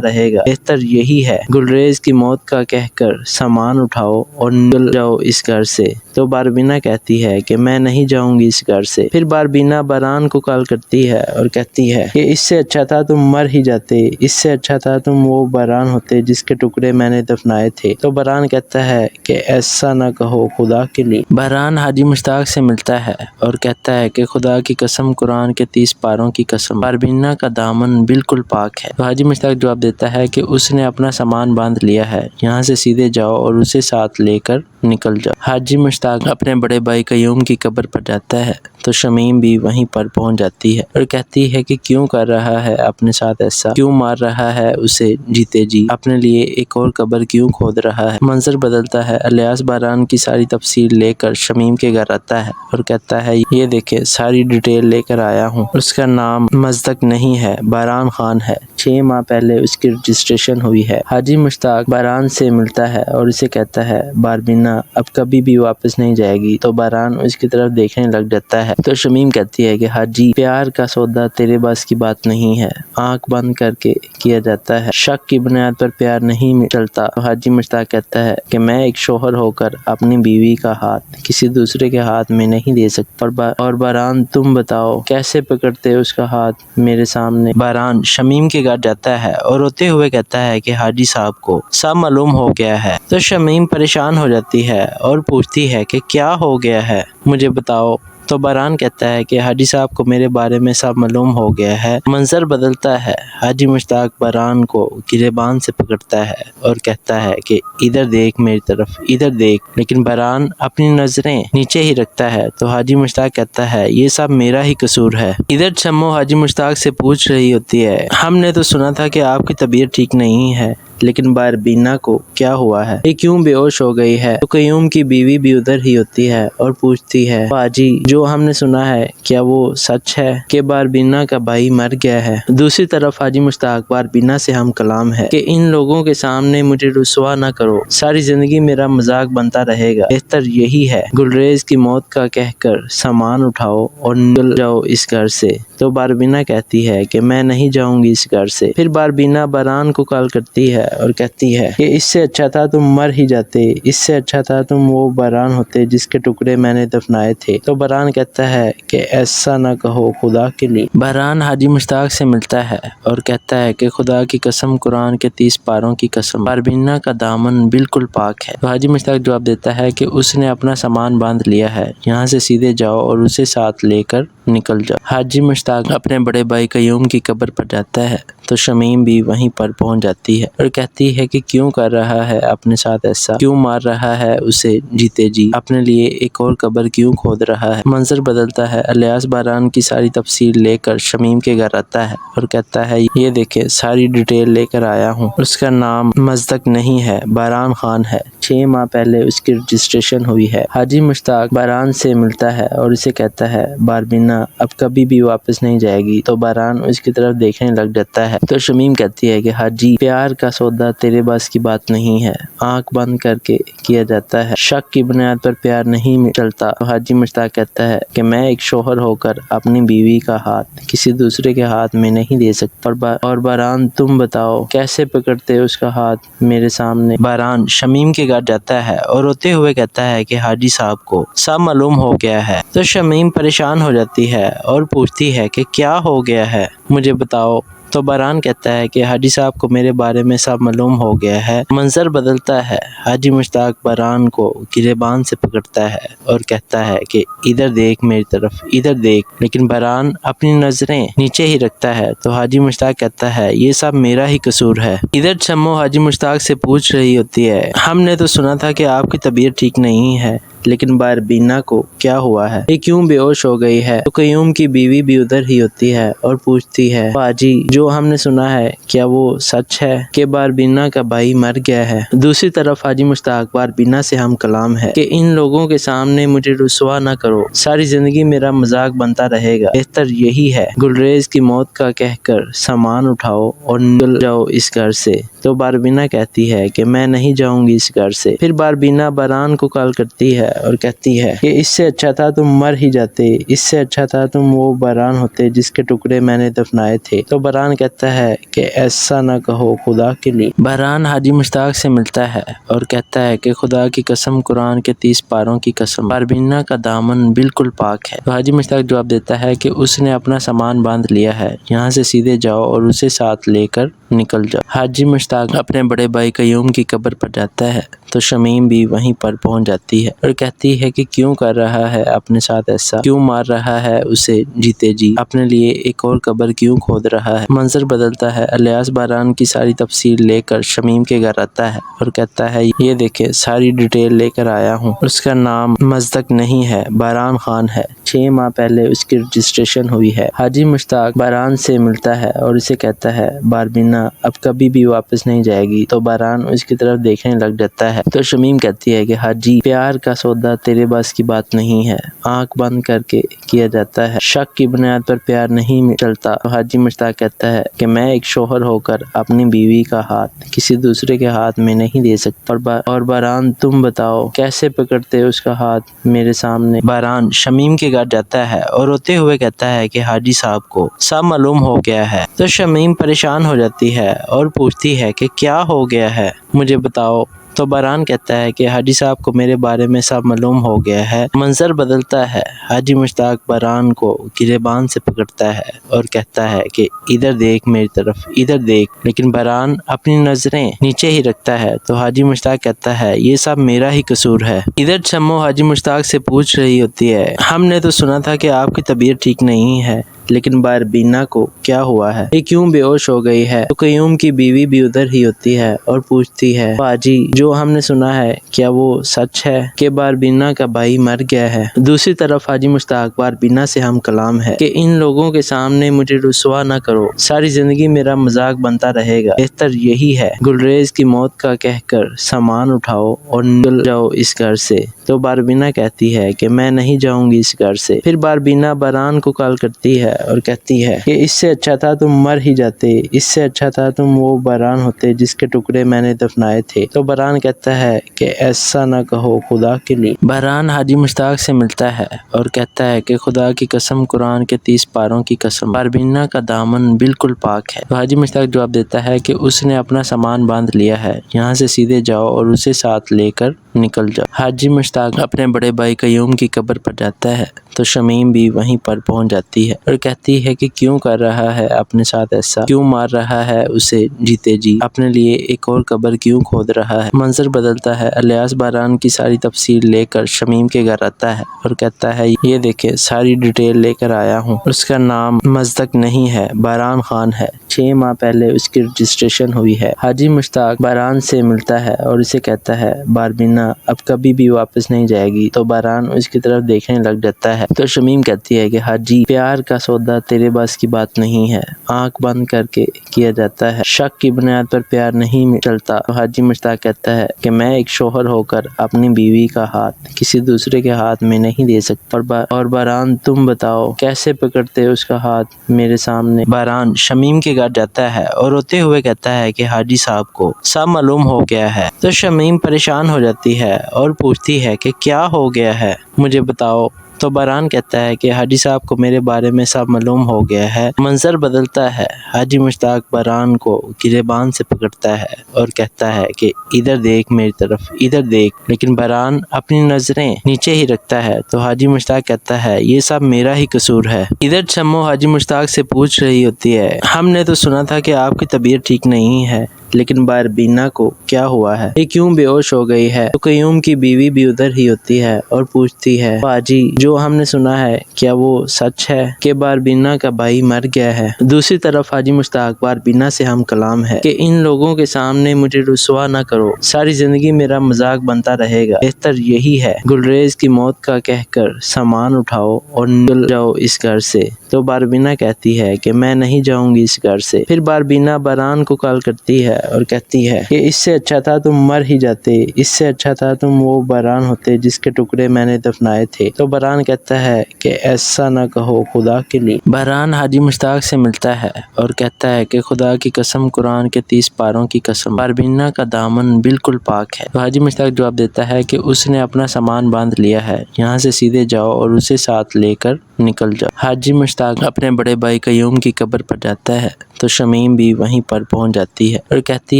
رہے گا، بہتر یہی ہے گلریز کی موت کا کہہ کر سامان اٹھاؤ اور نکل جاؤ اس گھر سے۔ تو باربینا کہتی ہے کہ میں نہیں جاؤں گی اس گھر سے۔ پھر باربینا باران کو کال کرتی ہے اور کہتی ہے کہ اس سے اچھا تھا تم مر ہی جاتے، اس سے اچھا تھا تم وہ باران ہوتے جس کے ٹکڑے میں نے دفنائے تھے۔ تو باران کہتا ہے کہ ایسا نہ کہو خدا کے لیے۔ باران حاجی مشتاق سے ملتا ہے اور کہتا ہے کہ خدا کی قسم، قرآن کے 30 پاروں کی قسم، باربینا کا دامن بالکل پاک ہے۔ تو حاجی مشتاق جواب دیتا ہے کہ اس نے اپنا سامان باندھ لیا ہے، یہاں سے سیدھے جاؤ اور اسے ساتھ لے کر نکل جاؤ۔ حاجی مشتاق اپنے بڑے بھائی قیوم کی قبر پر جاتا ہے تو شمیم بھی وہیں پر پہنچ جاتی ہے اور کہتی ہے کہ کیوں کر رہا ہے اپنے ساتھ ایسا، کیوں مار رہا ہے اسے جیتے جی، اپنے لیے ایک اور قبر کیوں کھود رہا ہے۔ منظر بدلتا ہے، الیاس باران کی ساری تفصیل لے کر شمیم کے گھر آتا ہے اور کہتا ہے یہ دیکھیں ساری ڈیٹیل لے کر آیا ہوں، اس کا نام مصدق نہیں ہے، باران خان ہے، 6 ماہ پہلے اس کی رجسٹریشن ہوئی ہے۔ حاجی مشتاق باران سے ملتا ہے اور اسے کہتا ہے باربینا اب کبھی بھی واپس نہیں جائے گی۔ تو باران اس کی طرف دیکھنے لگ جاتا ہے تو شمیم کہتی ہے کہ حاجی پیار کا سودا تیرے بس کی بات نہیں ہے، آنکھ بند کر کے کیا جاتا ہے، شک کی بنیاد پر پیار نہیں چلتا۔ تو حاجی مشتاق کہتا ہے کہ میں ایک شوہر ہو کر اپنی بیوی کا ہاتھ کسی دوسرے کے ہاتھ میں نہیں دے سکتا، اور باران تم بتاؤ کیسے پکڑتے اس کا ہاتھ میرے سامنے۔ باران شمیم کے گھر جاتا ہے اور روتے ہوئے کہتا ہے کہ حاجی صاحب کو سب معلوم ہو گیا ہے۔ تو شمیم پریشان ہو جاتی ہے اور پوچھتی ہے کہ کیا ہو گیا ہے، مجھے بتاؤ۔ تو باران کہتا ہے کہ حاجی صاحب کو میرے بارے میں سب معلوم ہو گیا ہے۔ منظر بدلتا ہے، حاجی مشتاق باران کو گریبان سے پکڑتا ہے اور کہتا ہے کہ ادھر دیکھ میری طرف، ادھر دیکھ، لیکن باران اپنی نظریں نیچے ہی رکھتا ہے تو حاجی مشتاق کہتا ہے یہ سب میرا ہی قصور ہے۔ ادھر شمو حاجی مشتاق سے پوچھ رہی ہوتی ہے ہم نے تو سنا تھا کہ آپ کی طبیعت ٹھیک نہیں ہے، لیکن باربینا کو کیا ہوا ہے، یہ کیوں بے ہوش ہو گئی ہے؟ تو قیوم کی بیوی بھی ادھر ہی ہوتی ہے اور پوچھتی ہے باجی جو ہم نے سنا ہے کیا وہ سچ ہے کہ باربینا کا بھائی مر گیا ہے؟ دوسری طرف حاجی مشتاق باربینا سے ہم کلام ہے کہ ان لوگوں کے سامنے مجھے رسوا نہ کرو، ساری زندگی میرا مذاق بنتا رہے گا، بہتر یہی ہے گلریز کی موت کا کہہ کر سامان اٹھاؤ اور نکل جاؤ اس گھر سے۔ تو باربینا کہتی ہے کہ میں نہیں جاؤں گی اس گھر سے۔ پھر باربینا باران کو کال کرتی ہے اور کہتی ہے کہ اس سے اچھا تھا تم مر ہی جاتے، اس سے اچھا تھا تم وہ باران ہوتے جس کے ٹکڑے میں نے دفنائے تھے۔ تو باران کہتا ہے کہ ایسا نہ کہو خدا کے لیے۔ باران حاجی مشتاق سے ملتا ہے اور کہتا ہے کہ خدا کی قسم، قرآن کے 30 پاروں کی قسم، باربینا کا دامن بالکل پاک ہے۔ تو حاجی مشتاق جواب دیتا ہے کہ اس نے اپنا سامان باندھ لیا ہے، یہاں سے سیدھے جاؤ اور اسے ساتھ لے کر نکل جاؤ۔ حاجی مشتاق اپنے بڑے بھائی قیوم کی قبر پر جاتا ہے تو شمیم بھی وہیں پر پہنچ جاتی ہے اور کہتی ہے کہ کیوں کر رہا ہے اپنے ساتھ ایسا، کیوں مار رہا ہے اسے جیتے جی، اپنے لیے ایک اور قبر کیوں کھود رہا ہے۔ منظر بدلتا ہے، الیاس باران کی ساری تفصیل لے کر شمیم کے گھر آتا ہے اور کہتا ہے یہ دیکھیں ساری ڈیٹیل لے کر آیا ہوں، اس کا نام مصدق نہیں ہے، باران خان ہے، 6 ماہ پہلے اس کی رجسٹریشن ہوئی ہے۔ حاجی مشتاق باران سے ملتا ہے اور اسے کہتا ہے باربینا اب کبھی بھی واپس نہیں جائے گی۔ تو باران اس کی طرف دیکھنے لگ جاتا ہے تو شمیم کہتی ہے کہ حاجی پیار کا سودا تیرے بس کی بات نہیں ہے، آنکھ بند کر کے کیا جاتا ہے، شک کی بنیاد پر پیار نہیں چلتا۔ تو حاجی مشتاق کہتا ہے کہ میں ایک شوہر ہو کر اپنی بیوی کا ہاتھ کسی دوسرے کے ہاتھ میں نہیں دے سکتا، اور باران تم بتاؤ کیسے پکڑتے اس کا ہاتھ میرے سامنے۔ باران شمیم کے گھر جاتا ہے اور روتے ہوئے کہتا ہے کہ حاجی صاحب کو سب معلوم ہو گیا ہے۔ تو شمیم پریشان ہو جاتی ہے اور پوچھتی ہے کہ کیا ہو گیا ہے، مجھے بتاؤ۔ تو باران کہتا ہے کہ حاجی صاحب کو میرے بارے میں سب معلوم ہو گیا ہے۔ منظر بدلتا ہے، حاجی مشتاق باران کو گریبان سے پکڑتا ہے اور کہتا ہے کہ ادھر دیکھ میری طرف، ادھر دیکھ، لیکن باران اپنی نظریں نیچے ہی رکھتا ہے تو حاجی مشتاق کہتا ہے یہ سب میرا ہی قصور ہے۔ ادھر شمو حاجی مشتاق سے پوچھ رہی ہوتی ہے ہم نے تو سنا تھا کہ آپ کی طبیعت ٹھیک نہیں ہے، لیکن باربینا کو کیا ہوا ہے، یہ کیوں بے ہوش ہو گئی ہے؟ تو قیوم کی بیوی بھی ادھر ہی ہوتی ہے اور پوچھتی ہے حاجی جو ہم نے سنا ہے کیا وہ سچ ہے کہ باربینا کا بھائی مر گیا ہے؟ دوسری طرف حاجی مشتاق باربینا سے ہم کلام ہے کہ ان لوگوں کے سامنے مجھے رسوا نہ کرو، ساری زندگی میرا مذاق بنتا رہے گا، بہتر یہی ہے گلریز کی موت کا کہہ کر سامان اٹھاؤ اور نکل جاؤ اس گھر سے۔ تو باربینا کہتی ہے کہ میں نہیں جاؤں گی اس گھر سے۔ پھر باربینا باران کو کال کرتی ہے اور کہتی ہے کہ اس سے اچھا تھا تم مر ہی جاتے، اس سے اچھا تھا تم وہ باران ہوتے جس کے ٹکڑے میں نے دفنائے تھے۔ تو باران کہتا ہے کہ ایسا نہ کہو خدا کے لیے۔ باران حاجی مشتاق سے ملتا ہے اور کہتا ہے کہ خدا کی قسم، قرآن کے 30 پاروں کی قسم، باربینا کا دامن بالکل پاک ہے۔ تو حاجی مشتاق جواب دیتا ہے کہ اس نے اپنا سامان باندھ لیا ہے، یہاں سے سیدھے جاؤ اور اسے ساتھ لے کر نکل جاؤ۔ حاجی مشتاق اپنے بڑے بھائی قیوم کی قبر پر جاتا ہے تو شمیم بھی وہیں پر پہنچ جاتی ہے اور کہتی ہے کہ کیوں کر رہا ہے اپنے ساتھ ایسا، کیوں مار رہا ہے اسے جیتے جی، اپنے لیے ایک اور قبر کیوں کھود رہا ہے۔ منظر بدلتا ہے، الیاس باران کی ساری تفصیل لے کر شمیم کے گھر آتا ہے اور کہتا ہے یہ دیکھیں ساری ڈیٹیل لے کر آیا ہوں، اس کا نام مصدق نہیں ہے، باران خان ہے، 6 ماہ پہلے اس کی رجسٹریشن ہوئی ہے۔ حاجی مشتاق باران سے ملتا ہے اور اسے کہتا ہے باربینا اب کبھی بھی واپس نہیں جائے گی۔ تو باران اس کی طرف دیکھنے لگ جاتا ہے تو شمیم کہتی ہے کہ حاجی پیار کا سودا تیرے بس کی بات نہیں ہے، آنکھ بند کر کے کیا جاتا ہے، شک کی بنیاد پر پیار نہیں چلتا۔ تو حاجی مشتاق کہتا ہے کہ میں ایک شوہر ہو کر اپنی بیوی کا ہاتھ کسی دوسرے کے ہاتھ میں نہیں دے سکتا، اور باران تم بتاؤ کیسے پکڑتے اس کا ہاتھ میرے سامنے۔ باران شمیم کے گھر جاتا ہے اور روتے ہوئے کہتا ہے کہ حاجی صاحب کو سب معلوم ہو گیا ہے۔ تو شمیم پریشان ہو جاتی ہے اور پوچھتی ہے کہ کیا ہو گیا ہے، مجھے بتاؤ۔ تو باران کہتا ہے کہ حاجی صاحب کو میرے بارے میں سب معلوم ہو گیا ہے۔ منظر بدلتا ہے، حاجی مشتاق باران کو گریبان سے پکڑتا ہے اور کہتا ہے کہ ادھر دیکھ میری طرف، ادھر دیکھ، لیکن باران اپنی نظریں نیچے ہی رکھتا ہے تو حاجی مشتاق کہتا ہے یہ سب میرا ہی قصور ہے۔ ادھر شمو حاجی مشتاق سے پوچھ رہی ہوتی ہے ہم نے تو سنا تھا کہ آپ کی طبیعت ٹھیک نہیں ہے، لیکن باربینا کو کیا ہوا ہے، یہ کیوں بے ہوش ہو گئی ہے؟ تو قیوم کی بیوی بھی ادھر ہی ہوتی ہے اور پوچھتی ہے حاجی جو ہم نے سنا ہے کیا وہ سچ ہے کہ باربینا کا بھائی مر گیا ہے؟ دوسری طرف حاجی مشتاق باربینا سے ہم کلام ہے کہ ان لوگوں کے سامنے مجھے رسوا نہ کرو، ساری زندگی میرا مذاق بنتا رہے گا، بہتر یہی ہے گلریز کی موت کا کہہ کر سامان اٹھاؤ اور نکل جاؤ اس گھر سے۔ تو باربینا کہتی ہے کہ میں نہیں جاؤں گی اس گھر سے۔ پھر باربینا باران کو کال کرتی ہے اور کہتی ہے کہ اس سے اچھا تھا تم مر ہی جاتے، اس سے اچھا تھا تم وہ باران ہوتے جس کے ٹکڑے میں نے دفنائے تھے۔ تو باران کہتا ہے کہ ایسا نہ کہو خدا کے لیے۔ باران حاجی مشتاق سے ملتا ہے اور کہتا ہے کہ خدا کی قسم، قرآن کے 30 پاروں کی قسم، باربینا کا دامن بالکل پاک ہے۔ تو حاجی مشتاق جواب دیتا ہے کہ اس نے اپنا سامان باندھ لیا ہے، یہاں سے سیدھے جاؤ اور اسے ساتھ لے کر نکل جاؤ۔ حاجی مشتاق اپنے بڑے بھائی قیوم کی قبر پر جاتا ہے تو شمیم بھی وہیں پر پہنچ جاتی ہے اور کہتی ہے کہ کیوں کر رہا ہے اپنے ساتھ ایسا، کیوں مار رہا ہے اسے جیتے جی، اپنے لیے ایک اور قبر کیوں کھود رہا ہے۔ منظر بدلتا ہے، الیاس باران کی ساری تفصیل لے کر شمیم کے گھر آتا ہے اور کہتا ہے یہ دیکھیں ساری ڈیٹیل لے کر آیا ہوں، اس کا نام مصدق نہیں ہے، باران خان ہے، 6 ماہ پہلے اس کی رجسٹریشن ہوئی ہے۔ حاجی مشتاق باران سے ملتا ہے اور اسے کہتا ہے باربینا اب کبھی بھی واپس نہیں جائے گی۔ تو باران اس کی طرف دیکھنے لگ جاتا ہے تو شمیم کہتی ہے کہ حاجی پیار کا سودا تیرے بس کی بات نہیں ہے، آنکھ بند کر کے کیا جاتا ہے، شک کی بنیاد پر پیار نہیں چلتا۔ تو حاجی مشتاق کہتا ہے کہ میں ایک شوہر ہو کر اپنی بیوی کا ہاتھ کسی دوسرے کے ہاتھ میں نہیں دے سکتا، اور باران تم بتاؤ کیسے پکڑتے اس کا ہاتھ میرے سامنے۔ باران شمیم کے گھر جاتا ہے اور روتے ہوئے کہتا ہے کہ حاجی صاحب کو سب معلوم ہو گیا ہے۔ تو شمیم پریشان ہو جاتی ہے اور پوچھتی ہے کہ کیا ہو گیا ہے، مجھے بتاؤ۔ تو باران کہتا ہے کہ حاجی صاحب کو میرے بارے میں سب معلوم ہو گیا ہے۔ منظر بدلتا ہے، حاجی مشتاق باران کو گریبان سے پکڑتا ہے اور کہتا ہے کہ ادھر دیکھ میری طرف، ادھر دیکھ، لیکن باران اپنی نظریں نیچے ہی رکھتا ہے تو حاجی مشتاق کہتا ہے یہ سب میرا ہی قصور ہے۔ ادھر شمو حاجی مشتاق سے پوچھ رہی ہوتی ہے ہم نے تو سنا تھا کہ آپ کی طبیعت ٹھیک نہیں ہے، لیکن باربینا کو کیا ہوا ہے؟ یہ کیوں بے ہوش ہو گئی ہے؟ تو قیوم کی بیوی بھی ادھر ہی ہوتی ہے اور پوچھتی ہے حاجی جو ہم نے سنا ہے کیا وہ سچ ہے کہ باربینا کا بھائی مر گیا ہے؟ دوسری طرف حاجی مشتاق باربینا سے ہم کلام ہے کہ ان لوگوں کے سامنے مجھے رسوا نہ کرو، ساری زندگی میرا مذاق بنتا رہے گا، بہتر یہی ہے گلریز کی موت کا کہہ کر سامان اٹھاؤ اور نکل جاؤ اس گھر سے۔ تو باربینا کہتی ہے کہ میں نہیں جاؤں گی اس گھر سے۔ پھر باربینا باران کو کال کرتی ہے اور کہتی ہے کہ اس سے اچھا تھا تم مر ہی جاتے، اس سے اچھا تھا تم وہ باران ہوتے جس کے ٹکڑے میں نے دفنائے تھے۔ تو باران کہتا ہے کہ ایسا نہ کہو خدا کے لیے۔ باران حاجی مشتاق سے ملتا ہے اور کہتا ہے کہ خدا کی قسم، قرآن کے 30 پاروں کی قسم، باربینا کا دامن بالکل پاک ہے۔ تو حاجی مشتاق جواب دیتا ہے کہ اس نے اپنا سامان باندھ لیا ہے، یہاں سے سیدھے جاؤ اور اسے ساتھ لے کر نکل جاؤ۔ حاجی مشتاق اپنے بڑے بھائی قیوم کی قبر پر جاتا ہے تو شمیم بھی وہیں پر پہنچ جاتی ہے اور کہتی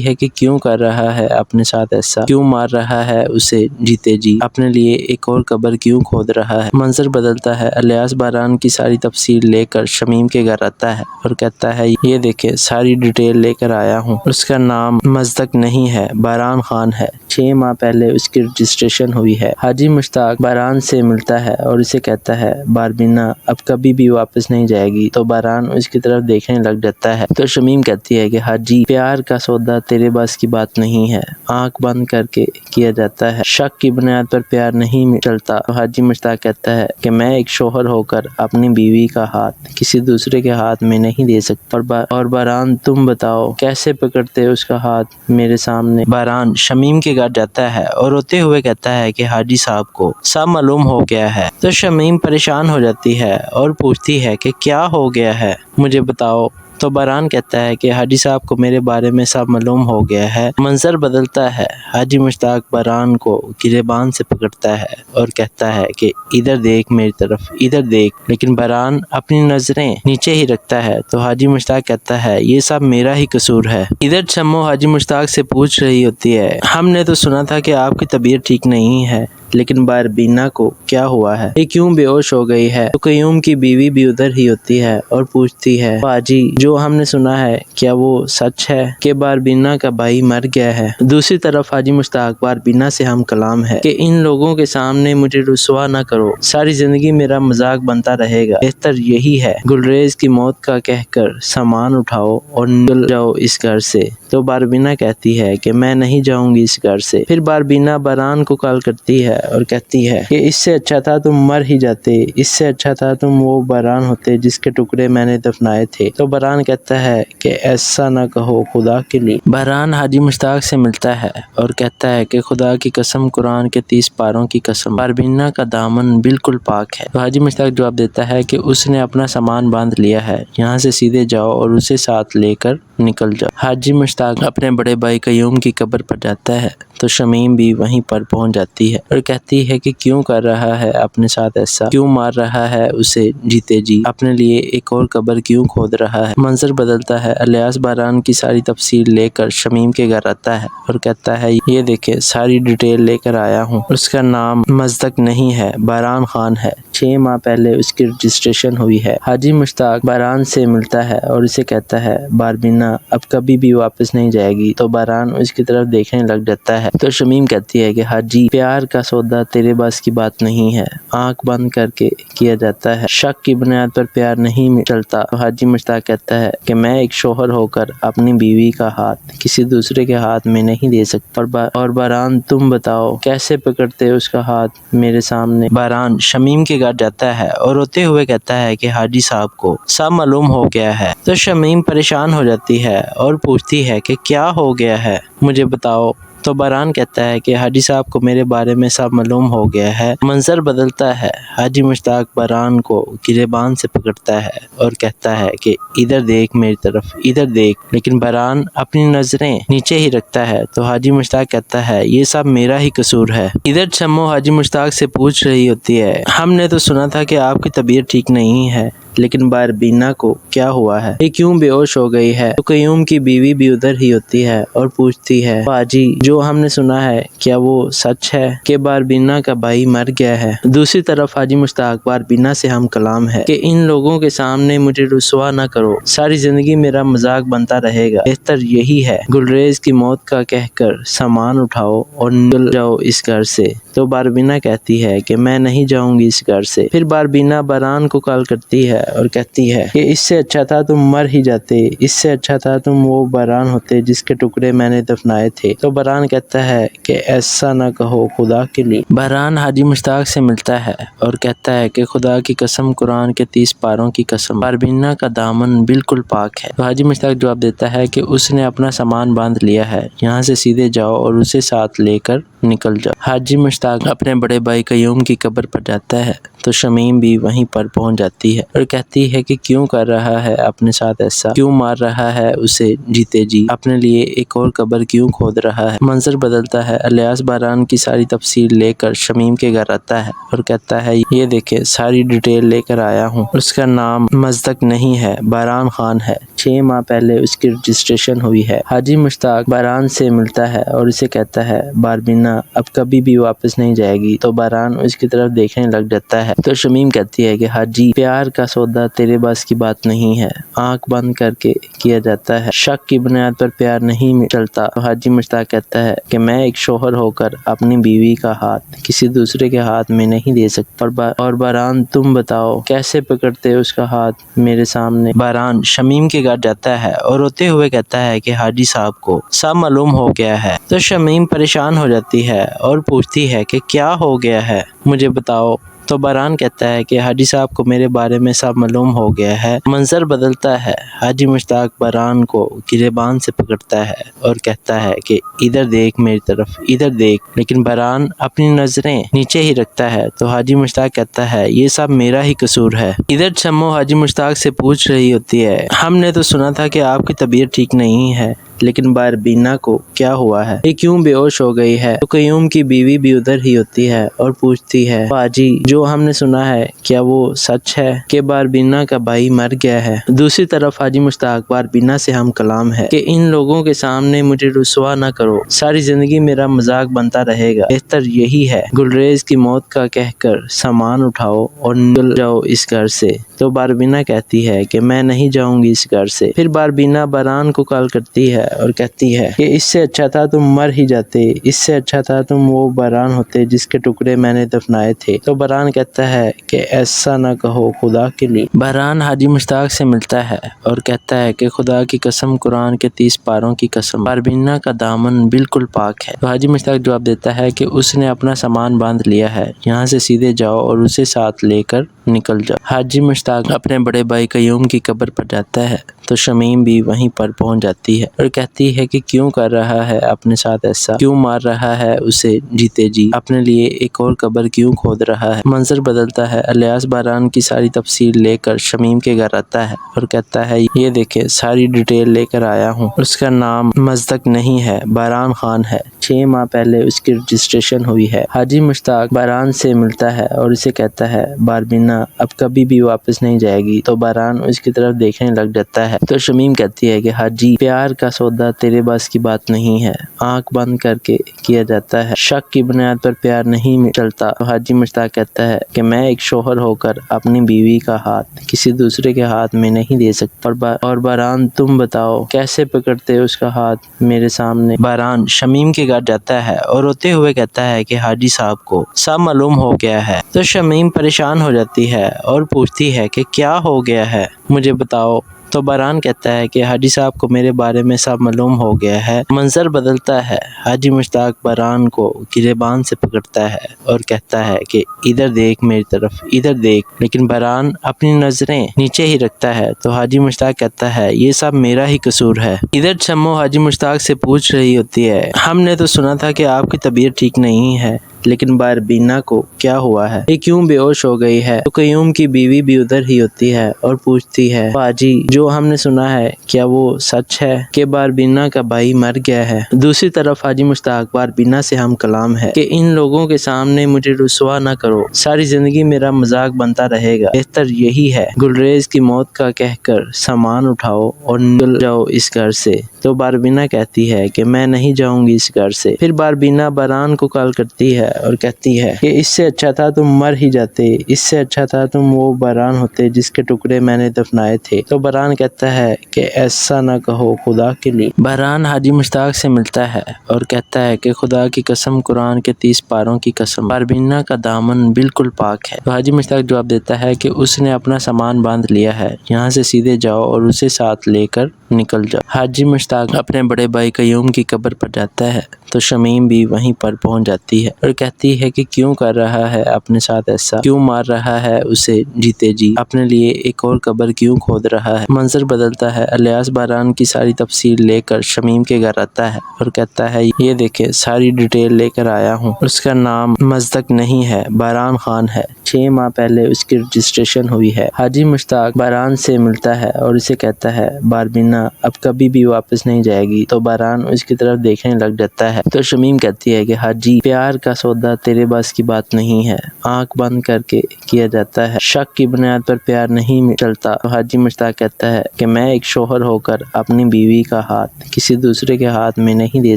ہے کہ کیوں کر رہا ہے اپنے ساتھ ایسا، کیوں مار رہا ہے اسے جیتے جی، اپنے لیے ایک اور قبر کیوں کھود رہا ہے۔ منظر بدلتا ہے، الیاس باران کی ساری تفصیل لے کر شمیم کے گھر آتا ہے اور کہتا ہے یہ دیکھیں ساری ڈیٹیل لے کر آیا ہوں، اس کا نام مصدق نہیں ہے، باران خان ہے، 6 ماہ پہلے اس کی رجسٹریشن ہوئی ہے۔ حاجی مشتاق باران سے ملتا ہے اور اسے کہتا ہے باربینا اب کبھی بھی واپس نہیں جائے گی۔ تو باران اس کی طرف دیکھنے لگ جاتا ہے تو شمیم کہتی ہے کہ حاجی پیار کا سودا تیرے بس کی بات نہیں ہے، آنکھ بند کر کے کیا جاتا ہے، شک کی بنیاد پر پیار نہیں چلتا۔ تو حاجی مشتاق کہتا ہے کہ میں ایک شوہر ہو کر اپنی بیوی کا ہاتھ کسی دوسرے کے ہاتھ میں نہیں دے سکتا، اور باران تم بتاؤ کیسے پکڑتے اس کا ہاتھ میرے سامنے۔ باران شمیم کے گھر جاتا ہے اور روتے ہوئے کہتا ہے کہ حاجی صاحب کو سب معلوم ہو گیا ہے۔ تو شمیم پریشان ہو جاتی ہے اور پوچھتی ہے کہ کیا ہو گیا ہے مجھے بتاؤ۔ تو باران کہتا ہے کہ حاجی صاحب کو میرے بارے میں سب معلوم ہو گیا ہے۔ منظر بدلتا ہے، حاجی مشتاق باران کو گریبان سے پکڑتا ہے اور کہتا ہے کہ ادھر دیکھ میری طرف، ادھر دیکھ، لیکن باران اپنی نظریں نیچے ہی رکھتا ہے تو حاجی مشتاق کہتا ہے یہ سب میرا ہی قصور ہے۔ ادھر شمو حاجی مشتاق سے پوچھ رہی ہوتی ہے ہم نے تو سنا تھا کہ آپ کی طبیعت ٹھیک نہیں ہے، لیکن باربینا کو کیا ہوا ہے؟ یہ کیوں بے ہوش ہو گئی ہے؟ تو قیوم کی بیوی بھی ادھر ہی ہوتی ہے اور پوچھتی ہے حاجی جو ہم نے سنا ہے کیا وہ سچ ہے کہ باربینا کا بھائی مر گیا ہے؟ دوسری طرف حاجی مشتاق باربینا سے ہم کلام ہے کہ ان لوگوں کے سامنے مجھے رسوا نہ کرو، ساری زندگی میرا مذاق بنتا رہے گا، بہتر یہی ہے گلریز کی موت کا کہہ کر سامان اٹھاؤ اور نکل جاؤ اس گھر سے۔ تو باربینا کہتی ہے کہ میں نہیں جاؤں گی اس گھر سے۔ پھر باربینا باران کو کال کرتی ہے اور کہتی ہے کہ اس سے اچھا تھا تم مر ہی جاتے، اس سے اچھا تھا تم وہ باران ہوتے جس کے ٹکڑے میں نے دفنائے تھے۔ تو باران کہتا ہے کہ ایسا نہ کہو خدا کے لیے۔ باران حاجی مشتاق سے ملتا ہے اور کہتا ہے کہ خدا کی قسم، قرآن کے 30 پاروں کی قسم، باربینا کا دامن بالکل پاک ہے۔ تو حاجی مشتاق جواب دیتا ہے کہ اس نے اپنا سامان باندھ لیا ہے، یہاں سے سیدھے جاؤ اور اسے ساتھ لے کر نکل جاؤ۔ حاجی مشتاق اپنے بڑے بھائی قیوم کی قبر پر جاتا ہے تو شمیم بھی وہیں پر پہنچ جاتی ہے اور کہتی ہے کہ کیوں کر رہا ہے اپنے ساتھ ایسا، کیوں مار رہا ہے اسے جیتے جی، اپنے لیے ایک اور قبر کیوں کھود رہا ہے۔ منظر بدلتا ہے، الیاس باران کی ساری تفصیل لے کر شمیم کے گھر آتا ہے اور کہتا ہے یہ دیکھیں ساری ڈیٹیل لے کر آیا ہوں، اس کا نام مصدق نہیں ہے، باران خان ہے، 6 ماہ پہلے اس کی رجسٹریشن ہوئی ہے۔ حاجی مشتاق باران سے ملتا ہے اور اسے کہتا ہے باربینا اب کبھی بھی واپس نہیں جائے گی۔ تو باران اس کی طرف دیکھنے لگ جاتا ہے تو شمیم کہتی ہے کہ حاجی پیار کا سودا تیرے بس کی بات نہیں ہے، آنکھ بند کر کے کیا جاتا ہے، شک کی بنیاد پر پیار نہیں چلتا۔ تو حاجی مشتاق کہتا ہے کہ میں ایک شوہر ہو کر اپنی بیوی کا ہاتھ کسی دوسرے کے ہاتھ میں نہیں دے سکتا، اور باران تم بتاؤ کیسے پکڑتے اس کا ہاتھ میرے سامنے۔ باران شمیم کے گھر جاتا ہے اور روتے ہوئے کہتا ہے کہ حاجی صاحب کو سب معلوم ہو گیا ہے۔ تو شمیم پریشان ہو جاتی ہے اور پوچھتی ہے کہ کیا ہو گیا ہے مجھے بتاؤ۔ تو باران کہتا ہے کہ حاجی صاحب کو میرے بارے میں سب معلوم ہو گیا ہے۔ منظر بدلتا ہے، حاجی مشتاق باران کو گریبان سے پکڑتا ہے اور کہتا ہے کہ ادھر دیکھ میری طرف، ادھر دیکھ، لیکن باران اپنی نظریں نیچے ہی رکھتا ہے تو حاجی مشتاق کہتا ہے یہ سب میرا ہی قصور ہے۔ ادھر شمو حاجی مشتاق سے پوچھ رہی ہوتی ہے ہم نے تو سنا تھا کہ آپ کی طبیعت ٹھیک نہیں ہے، لیکن باربینا کو کیا ہوا ہے؟ یہ کیوں بے ہوش ہو گئی ہے؟ تو قیوم کی بیوی بھی ادھر ہی ہوتی ہے اور پوچھتی ہے حاجی جو ہم نے سنا ہے کیا وہ سچ ہے کہ باربینا کا بھائی مر گیا ہے؟ دوسری طرف حاجی مشتاق باربینا سے ہم کلام ہے کہ ان لوگوں کے سامنے مجھے رسوا نہ کرو، ساری زندگی میرا مذاق بنتا رہے گا، بہتر یہی ہے گلریز کی موت کا کہہ کر سامان اٹھاؤ اور نکل جاؤ اس گھر سے۔ تو باربینا کہتی ہے کہ میں نہیں جاؤں گی اس گھر سے۔ پھر باربینا باران کو کال کرتی ہے اور کہتی ہے کہ اس سے اچھا تھا تم مر ہی جاتے، اس سے اچھا تھا تم وہ باران ہوتے جس کے ٹکڑے میں نے دفنائے تھے۔ تو باران کہتا ہے کہ ایسا نہ کہو خدا کے لیے۔ باران حاجی مشتاق سے ملتا ہے اور کہتا ہے کہ خدا کی قسم، قرآن کے 30 پاروں کی قسم، باربینا کا دامن بالکل پاک ہے۔ تو حاجی مشتاق جواب دیتا ہے کہ اس نے اپنا سامان باندھ لیا ہے، یہاں سے سیدھے جاؤ اور اسے ساتھ لے کر نکل جاؤ۔ حاجی مشتاق اپنے بڑے بھائی قیوم کی قبر پر جاتا ہے تو شمیم بھی وہیں پر پہنچ جاتی ہے اور کہتی ہے کہ کیوں کر رہا ہے اپنے ساتھ ایسا، کیوں مار رہا ہے اسے جیتے جی، اپنے لیے ایک اور قبر کیوں کھود رہا ہے۔ منظر بدلتا ہے، الیاس باران کی ساری تفصیل لے کر شمیم کے گھر آتا ہے اور کہتا ہے یہ دیکھیں ساری ڈیٹیل لے کر آیا ہوں، اس کا نام مصدق نہیں ہے، باران خان ہے، 6 ماہ پہلے اس کی رجسٹریشن ہوئی ہے۔ حاجی مشتاق باران سے ملتا ہے اور اسے کہتا ہے باربینا اب کبھی بھی واپس نہیں جائے گی۔ تو باران اس کی طرف دیکھنے لگ جاتا ہے تو شمیم کہتی ہے کہ حاجی پیار کا سودا تیرے بس کی بات نہیں ہے، آنکھ بند کر کے کیا جاتا ہے، شک کی بنیاد پر پیار نہیں چلتا۔ تو حاجی مشتاق کہتا ہے کہ میں ایک شوہر ہو کر اپنی بیوی کا ہاتھ کسی دوسرے کے ہاتھ میں نہیں دے سکتا، اور باران تم بتاؤ کیسے پکڑتے اس کا ہاتھ میرے سامنے۔ باران شمیم کے گھر جاتا ہے اور روتے ہوئے کہتا ہے کہ حاجی صاحب کو سب معلوم ہو گیا ہے۔ تو شمیم پریشان ہو جاتی ہے اور پوچھتی ہے کہ کیا ہو گیا ہے مجھے بتاؤ۔ تو باران کہتا ہے کہ حاجی صاحب کو میرے بارے میں سب معلوم ہو گیا ہے۔ منظر بدلتا ہے، حاجی مشتاق باران کو گریبان سے پکڑتا ہے اور کہتا ہے کہ ادھر دیکھ میری طرف، ادھر دیکھ، لیکن باران اپنی نظریں نیچے ہی رکھتا ہے تو حاجی مشتاق کہتا ہے یہ سب میرا ہی قصور ہے۔ ادھر شمو حاجی مشتاق سے پوچھ رہی ہوتی ہے ہم نے تو سنا تھا کہ آپ کی طبیعت ٹھیک نہیں ہے، لیکن باربینا کو کیا ہوا ہے؟ یہ کیوں بے ہوش ہو گئی ہے؟ تو قیوم کی بیوی بھی ادھر ہی ہوتی ہے اور پوچھتی ہے حاجی جو ہم نے سنا ہے کیا وہ سچ ہے کہ باربینا کا بھائی مر گیا ہے؟ دوسری طرف حاجی مشتاق باربینا سے ہم کلام ہے کہ ان لوگوں کے سامنے مجھے رسوا نہ کرو، ساری زندگی میرا مذاق بنتا رہے گا، بہتر یہی ہے گلریز کی موت کا کہہ کر سامان اٹھاؤ اور نکل جاؤ اس گھر سے۔ تو باربینا کہتی ہے کہ میں نہیں جاؤں گی اس گھر سے۔ پھر باربینا باران کو کال کرتی ہے اور کہتی ہے کہ اس سے اچھا تھا تم مر ہی جاتے، اس سے اچھا تھا تم وہ باران ہوتے جس کے ٹکڑے میں نے دفنائے تھے۔ تو باران کہتا ہے کہ ایسا نہ کہو خدا کے لیے۔ باران حاجی مشتاق سے ملتا ہے اور کہتا ہے کہ خدا کی قسم، قرآن کے 30 پاروں کی قسم، باربینا کا دامن بالکل پاک ہے۔ تو حاجی مشتاق جواب دیتا ہے کہ اس نے اپنا سامان باندھ لیا ہے، یہاں سے سیدھے جاؤ اور اسے ساتھ لے کر نکل جاؤ۔ حاجی مشتاق اپنے بڑے بھائی قیوم کی قبر پر جاتا ہے تو شمیم بھی وہیں پر پہنچ جاتی ہے اور کہتی ہے کہ کیوں کر رہا ہے اپنے ساتھ ایسا، کیوں مار رہا ہے اسے جیتے جی، اپنے لیے ایک اور قبر کیوں کھود رہا ہے۔ منظر بدلتا ہے، الیاس باران کی ساری تفصیل لے کر شمیم کے گھر آتا ہے اور کہتا ہے یہ دیکھیں ساری ڈیٹیل لے کر آیا ہوں، اس کا نام مصدق نہیں ہے، باران خان ہے، 6 ماہ پہلے اس کی رجسٹریشن ہوئی ہے۔ حاجی مشتاق باران سے ملتا ہے اور اسے کہتا ہے باربینا اب کبھی بھی واپس نہیں جائے گی۔ تو باران اس کی طرف دیکھنے لگ جاتا ہے تو شمیم کہتی ہے کہ حاجی پیار کا سودا تیرے بس کی بات نہیں ہے، آنکھ بند کر کے کیا جاتا ہے، شک کی بنیاد پر پیار نہیں چلتا۔ تو حاجی مشتاق کہتا ہے کہ میں ایک شوہر ہو کر اپنی بیوی کا ہاتھ کسی دوسرے کے ہاتھ میں نہیں دے سکتا، اور باران تم بتاؤ کیسے پکڑتے اس کا ہاتھ میرے سامنے۔ باران شمیم کے گھر جاتا ہے اور روتے ہوئے کہتا ہے کہ حاجی صاحب کو سب معلوم ہو گیا ہے۔ تو شمیم پریشان ہو جاتی ہے اور پوچھتی ہے کہ کیا ہو گیا ہے مجھے بتاؤ۔ تو باران کہتا ہے کہ حاجی صاحب کو میرے بارے میں سب معلوم ہو گیا ہے۔ منظر بدلتا ہے، حاجی مشتاق باران کو گریبان سے پکڑتا ہے اور کہتا ہے کہ ادھر دیکھ میری طرف، ادھر دیکھ، لیکن باران اپنی نظریں نیچے ہی رکھتا ہے تو حاجی مشتاق کہتا ہے یہ سب میرا ہی قصور ہے۔ ادھر شمو حاجی مشتاق سے پوچھ رہی ہوتی ہے ہم نے تو سنا تھا کہ آپ کی طبیعت ٹھیک نہیں ہے، لیکن باربینا کو کیا ہوا ہے؟ یہ کیوں بے ہوش ہو گئی ہے؟ تو قیوم کی بیوی بھی ادھر ہی ہوتی ہے اور پوچھتی ہے باجی جو ہم نے سنا ہے کیا وہ سچ ہے کہ باربینا کا بھائی مر گیا ہے؟ دوسری طرف حاجی مشتاق باربینا سے ہم کلام ہے کہ ان لوگوں کے سامنے مجھے رسوا نہ کرو، ساری زندگی میرا مذاق بنتا رہے گا، بہتر یہی ہے گلریز کی موت کا کہہ کر سامان اٹھاؤ اور نکل جاؤ اس گھر سے۔ تو باربینا کہتی ہے کہ میں نہیں جاؤں گی اس گھر سے۔ پھر باربینا باران کو کال کرتی ہے اور کہتی ہے کہ اس سے اچھا تھا تم مر ہی جاتے، اس سے اچھا تھا تم وہ باران ہوتے جس کے ٹکڑے میں نے دفنائے تھے۔ تو باران کہتا ہے کہ ایسا نہ کہو خدا کے لیے۔ باران حاجی مشتاق سے ملتا ہے اور کہتا ہے کہ خدا کی قسم، قرآن کے 30 پاروں کی قسم، باربینا کا دامن بالکل پاک ہے۔ تو حاجی مشتاق جواب دیتا ہے کہ اس نے اپنا سامان باندھ لیا ہے، یہاں سے سیدھے جاؤ اور اسے ساتھ لے کر نکل جاؤ۔ حاجی مشتاق اپنے بڑے بھائی قیوم کی قبر پر جاتا ہے تو شمیم بھی وہیں پر پہنچ جاتی ہے اور کہتی ہے کہ کیوں کر رہا ہے اپنے ساتھ ایسا، کیوں مار رہا ہے اسے جیتے جی، اپنے لیے ایک اور قبر کیوں کھود رہا ہے۔ منظر بدلتا ہے، الیاس باران کی ساری تفصیل لے کر شمیم کے گھر آتا ہے اور کہتا ہے یہ دیکھیں ساری ڈیٹیل لے کر آیا ہوں، اس کا نام مصدق نہیں ہے، باران خان ہے، 6 ماہ پہلے اس کی رجسٹریشن ہوئی ہے۔ حاجی مشتاق باران سے ملتا ہے اور اسے کہتا ہے باربینا اب کبھی بھی واپس نہیں جائے گی۔ تو باران اس کی طرف دیکھنے لگ جاتا ہے تو شمیم کہتی ہے کہ حاجی پیار کا سودا تیرے بس کی بات نہیں ہے، آنکھ بند کر کے کیا جاتا ہے، شک کی بنیاد پر پیار نہیں چلتا۔ تو حاجی مشتاق کہتا ہے کہ میں ایک شوہر ہو کر اپنی بیوی کا ہاتھ کسی دوسرے کے ہاتھ میں نہیں دے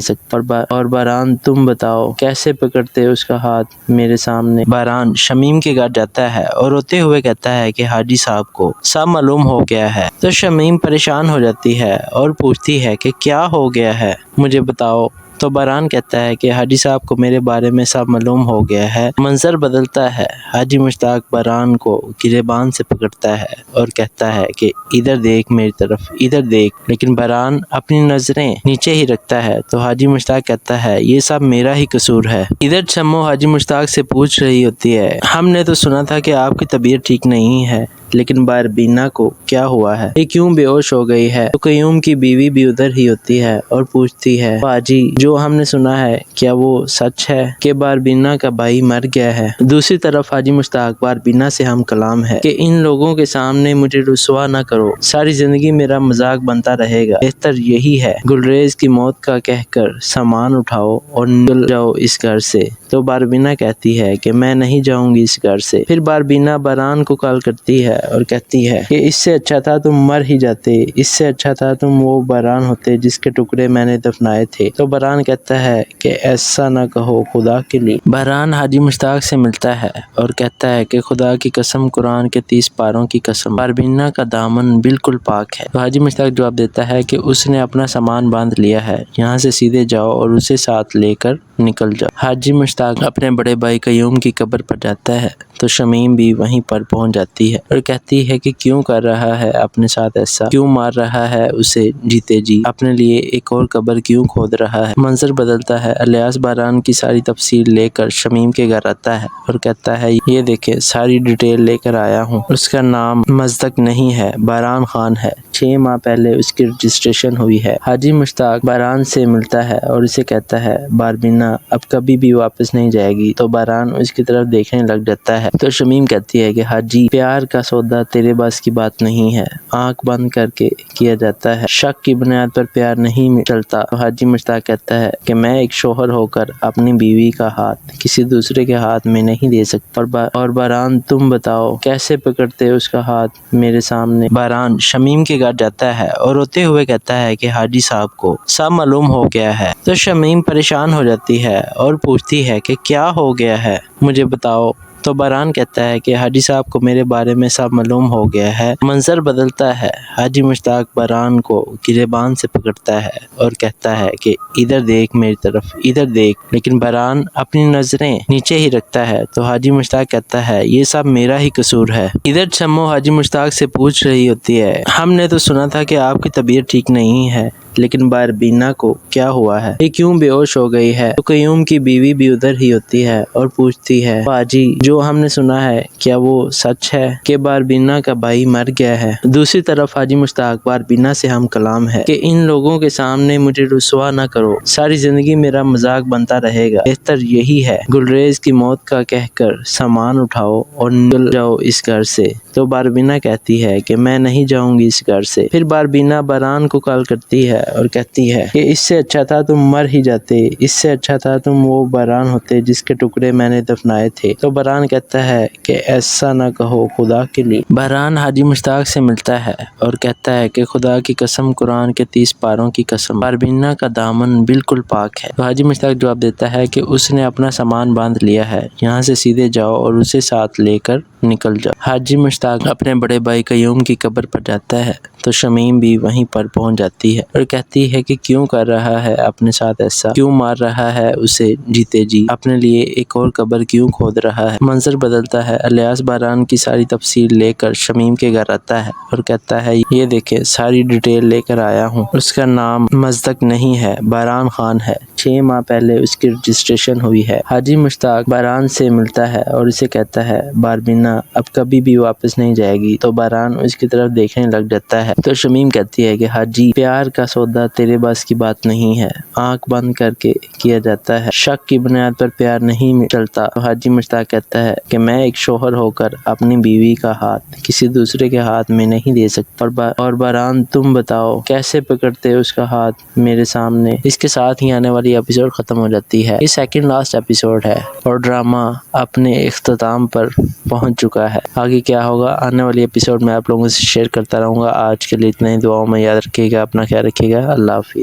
سکتا، اور باران تم بتاؤ کیسے پکڑتے اس کا ہاتھ میرے سامنے۔ باران شمیم کے گھر جاتا ہے اور روتے ہوئے کہتا ہے کہ حاجی صاحب کو سب معلوم ہو گیا ہے۔ تو شمیم پریشان ہو جاتی ہے اور پوچھتی ہے کہ کیا ہو گیا ہے مجھے بتاؤ۔ تو باران کہتا ہے کہ حاجی صاحب کو میرے بارے میں سب معلوم ہو گیا ہے۔ منظر بدلتا ہے، حاجی مشتاق باران کو گریبان سے پکڑتا ہے اور کہتا ہے کہ ادھر دیکھ میری طرف، ادھر دیکھ، لیکن باران اپنی نظریں نیچے ہی رکھتا ہے تو حاجی مشتاق کہتا ہے یہ سب میرا ہی قصور ہے۔ ادھر شمو حاجی مشتاق سے پوچھ رہی ہوتی ہے ہم نے تو سنا تھا کہ آپ کی طبیعت ٹھیک نہیں ہے، لیکن باربینا کو کیا ہوا ہے؟ یہ کیوں بے ہوش ہو گئی ہے؟ تو قیوم کی بیوی بھی ادھر ہی ہوتی ہے اور پوچھتی ہے باجی جو ہم نے سنا ہے کیا وہ سچ ہے کہ باربینا کا بھائی مر گیا ہے؟ دوسری طرف حاجی مشتاق باربینا سے ہم کلام ہے کہ ان لوگوں کے سامنے مجھے رسوا نہ کرو، ساری زندگی میرا مذاق بنتا رہے گا، بہتر یہی ہے گلریز کی موت کا کہہ کر سامان اٹھاؤ اور نکل جاؤ اس گھر سے۔ تو باربینا کہتی ہے کہ میں نہیں جاؤں گی اس گھر سے۔ پھر باربینا باران کو کال کرتی ہے اور کہتی ہے کہ اس سے اچھا تھا تم مر ہی جاتے، اس سے اچھا تھا تم وہ باران ہوتے جس کے ٹکڑے میں نے دفنائے تھے۔ تو باران کہتا ہے کہ ایسا نہ کہو خدا کے لیے۔ باران حاجی مشتاق سے ملتا ہے اور کہتا ہے کہ خدا کی قسم، قرآن کے 30 پاروں کی قسم، باربینا کا دامن بالکل پاک ہے۔ تو حاجی مشتاق جواب دیتا ہے کہ اس نے اپنا سامان باندھ لیا ہے، یہاں سے سیدھے جاؤ اور اسے ساتھ لے کر نکل جاؤ۔ حاجی مشتاق اپنے بڑے بھائی قیوم کی قبر پر جاتا ہے تو شمیم بھی وہیں پر پہنچ جاتی ہے اور کہتی ہے کہ کیوں کر رہا ہے اپنے ساتھ ایسا، کیوں مار رہا ہے اسے جیتے جی، اپنے لیے ایک اور قبر کیوں کھود رہا ہے۔ منظر بدلتا ہے، الیاس باران کی ساری تفصیل لے کر شمیم کے گھر آتا ہے اور کہتا ہے یہ دیکھیں ساری ڈیٹیل لے کر آیا ہوں، اس کا نام مصدق نہیں ہے، باران خان ہے، 6 ماہ پہلے اس کی رجسٹریشن ہوئی ہے۔ حاجی مشتاق باران سے ملتا ہے اور اسے کہتا ہے باربینا اب کبھی بھی واپس نہیں جائے گی۔ تو باران اس کی طرف دیکھنے لگ جاتا ہے تو شمیم کہتی ہے کہ حاجی پیار کا سودا تیرے بس کی بات نہیں ہے، آنکھ بند کر کے کیا جاتا ہے، شک کی بنیاد پر پیار نہیں چلتا۔ تو حاجی مشتاق کہتا ہے کہ میں ایک شوہر ہو کر اپنی بیوی کا ہاتھ کسی دوسرے کے ہاتھ میں نہیں دے سکتا، اور باران تم بتاؤ کیسے پکڑتے اس کا ہاتھ میرے سامنے۔ باران شمیم کے گھر جاتا ہے اور روتے ہوئے کہتا ہے کہ حاجی صاحب کو سب معلوم ہو گیا ہے۔ تو شمیم پریشان ہو جاتی ہے اور پوچھتی ہے کہ کیا ہو گیا ہے مجھے بتاؤ۔ تو باران کہتا ہے کہ حاجی صاحب کو میرے بارے میں سب معلوم ہو گیا ہے۔ منظر بدلتا ہے، حاجی مشتاق باران کو گریبان سے پکڑتا ہے اور کہتا ہے کہ ادھر دیکھ میری طرف، ادھر دیکھ، لیکن باران اپنی نظریں نیچے ہی رکھتا ہے تو حاجی مشتاق کہتا ہے یہ سب میرا ہی قصور ہے۔ ادھر شمو حاجی مشتاق سے پوچھ رہی ہوتی ہے ہم نے تو سنا تھا کہ آپ کی طبیعت ٹھیک نہیں ہے، لیکن باربینا کو کیا ہوا ہے، یہ کیوں بے ہوش ہو گئی ہے؟ تو قیوم کی بیوی بھی ادھر ہی ہوتی ہے اور پوچھتی ہے باجی جو ہم نے سنا ہے کیا وہ سچ ہے کہ باربینا کا بھائی مر گیا ہے؟ دوسری طرف حاجی مشتاق باربینا سے ہم کلام ہے کہ ان لوگوں کے سامنے مجھے رسوا نہ کرو، ساری زندگی میرا مذاق بنتا رہے گا، بہتر یہی ہے گلریز کی موت کا کہہ کر سامان اٹھاؤ اور نکل جاؤ اس گھر سے۔ تو باربینا کہتی ہے کہ میں نہیں جاؤں گی اس گھر سے۔ پھر باربینا باران کو کال کرتی ہے اور کہتی ہے کہ اس سے اچھا تھا تم مر ہی جاتے، اس سے اچھا تھا تم وہ باران ہوتے جس کے ٹکڑے میں نے دفنائے تھے۔ تو باران کہتا ہے کہ ایسا نہ کہو خدا کے لیے۔ باران حاجی مشتاق سے ملتا ہے اور کہتا ہے کہ خدا کی قسم، قرآن کے 30 پاروں کی قسم، باربینا کا دامن بالکل پاک ہے۔ تو حاجی مشتاق جواب دیتا ہے کہ اس نے اپنا سامان باندھ لیا ہے، یہاں سے سیدھے جاؤ اور اسے ساتھ لے کر نکل جاؤ۔ حاجی مشتاق اپنے بڑے بھائی قیوم کی قبر پر جاتا ہے تو شمیم بھی وہیں پر پہنچ جاتی ہے اور کہتی ہے کہ کیوں کر رہا ہے اپنے ساتھ ایسا، کیوں مار رہا ہے اسے جیتے جی، اپنے لیے ایک اور قبر کیوں کھود رہا ہے۔ منظر بدلتا ہے، الیاس باران کی ساری تفصیل لے کر شمیم کے گھر آتا ہے اور کہتا ہے یہ دیکھیں ساری ڈیٹیل لے کر آیا ہوں، اس کا نام مصدق نہیں ہے، باران خان ہے، 6 ماہ پہلے اس کی رجسٹریشن ہوئی ہے۔ حاجی مشتاق باران سے ملتا ہے اور اسے کہتا ہے باربینا اب کبھی بھی واپس نہیں جائے گی۔ تو باران اس کی طرف دیکھنے لگ جاتا ہے تو شمیم کہتی ہے کہ حاجی پیار کا سودا تیرے بس کی بات نہیں ہے، آنکھ بند کر کے کیا جاتا ہے، شک کی بنیاد پر پیار نہیں چلتا۔ تو حاجی مشتاق کہتا ہے کہ میں ایک شوہر ہو کر اپنی بیوی کا ہاتھ کسی دوسرے کے ہاتھ میں نہیں دے سکتا، اور باران تم بتاؤ کیسے پکڑتے اس کا ہاتھ میرے سامنے۔ اس کے ساتھ ہی آنے والی ایپیسوڈ ختم ہو جاتی ہے۔ یہ سیکنڈ لاسٹ ایپیسوڈ ہے اور ڈرامہ اپنے اختتام پر پہنچ چکا ہے۔ آگے کیا ہوگا آنے والی ایپیسوڈ میں آپ لوگوں سے شیئر کرتا رہوں گا۔ آج کے لیے اتنا ہی، دعاؤں میں یاد رکھیے گا، اپنا خیال رکھیے گا، اللہ حافظ۔